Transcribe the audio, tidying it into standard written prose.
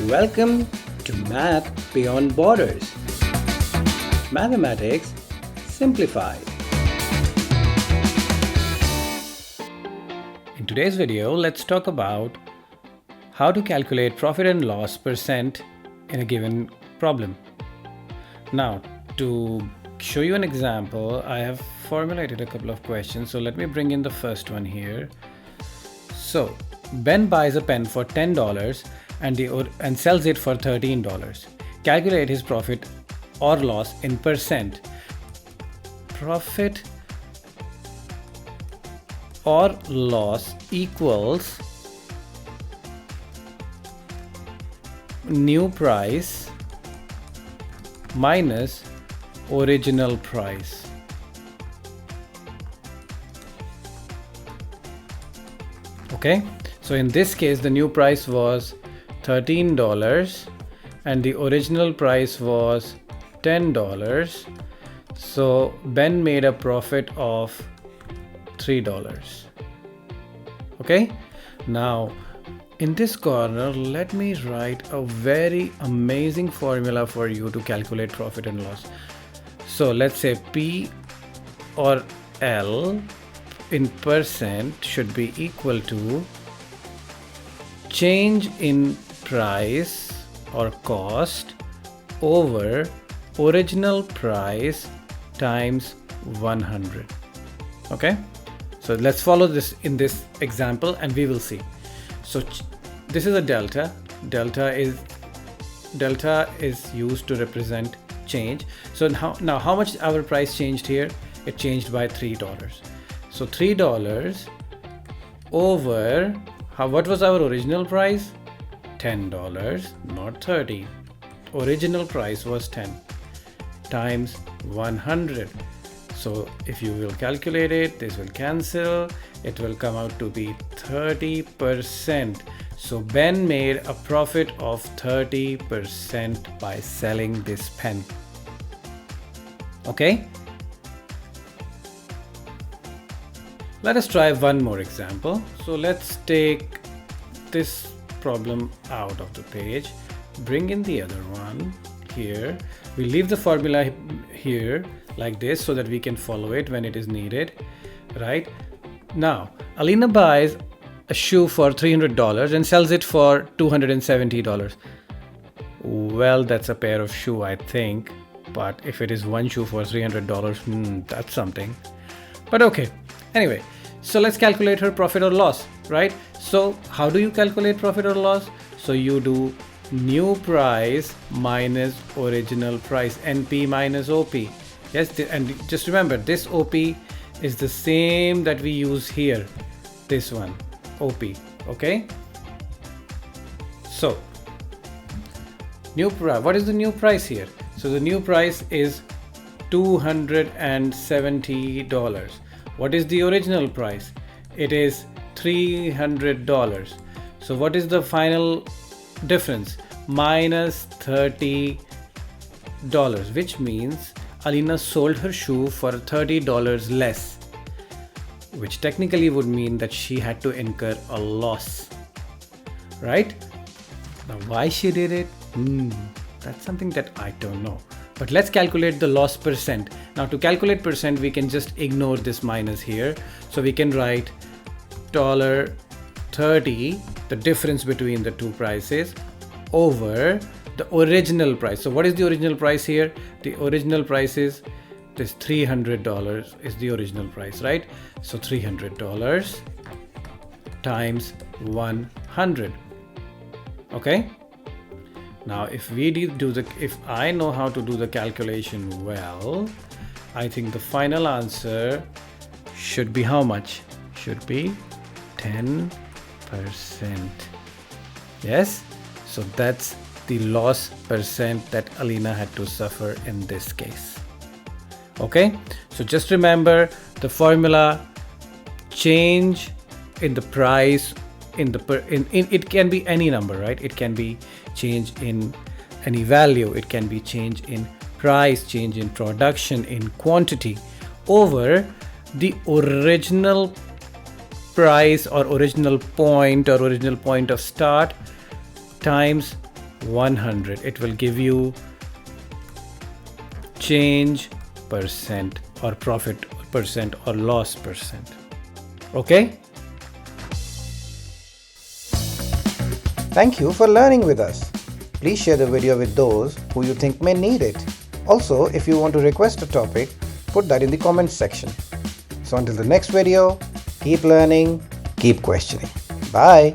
Welcome to Math Beyond Borders. Mathematics Simplified. In today's video, let's talk about how to calculate profit and loss percent in a given problem. Now, to show you an example, I have formulated a couple of questions. So let me bring in the first one here. So Ben buys a pen for $10 and sells it for $13. Calculate his profit or loss in percent. Profit or loss equals new price minus original price. Okay, so in this case the new price was $13 and the original price was $10. So Ben made a profit of $3. Okay, now in this corner, let me write a very amazing formula for you to calculate profit and loss. So let's say P or L in percent should be equal to change in price or cost over original price times 100. Okay, so let's follow this in this example and we will see. So this is a delta. Delta is used to represent change. So now how much our price changed here? It changed by $3. So $3 over what was our original price? $10, not 30. Original price was 10 times 100. So if you will calculate it, this will cancel. It will come out to be 30%. So Ben made a profit of 30% by selling this pen. Okay? Let us try one more example. So let's take this problem out of the page, bring in the other one here. We leave the formula here like this so that we can follow it when it is needed, right? Now, Alina buys a shoe for $300 and sells it for $270. Well, that's a pair of shoe, I think. But if it is one shoe for $300, that's something. But okay. Anyway, so let's calculate her profit or loss, right? So how do you calculate profit or loss? So you do new price minus original price, NP minus OP. Yes, and just remember this OP is the same that we use here. This one, OP, okay? So, new price, what is the new price here? So the new price is $270. What is the original price? It is $300. So what is the final difference? Minus $30, which means Alina sold her shoe for $30 less, which technically would mean that she had to incur a loss, right? Now why she did it? That's something that I don't know. But let's calculate the loss percent. Now to calculate percent, we can just ignore this minus here. So we can write $30, the difference between the two prices, over the original price. So what is the original price here? The original price is this $300 is the original price, right? So $300 times 100. Okay. Now, if I know how to do the calculation well, I think the final answer should be how much? Should be 10%. Yes. So that's the loss percent that Alina had to suffer in this case. Okay. So just remember the formula: change in the price it can be any number, right? It can be change in any value, it can be change in price, change in production, in quantity, over the original price or original point of start times 100. It will give you change percent or profit percent or loss percent. Okay? Thank you for learning with us. Please share the video with those who you think may need it. Also, if you want to request a topic, put that in the comments section. So until the next video, keep learning, keep questioning. Bye.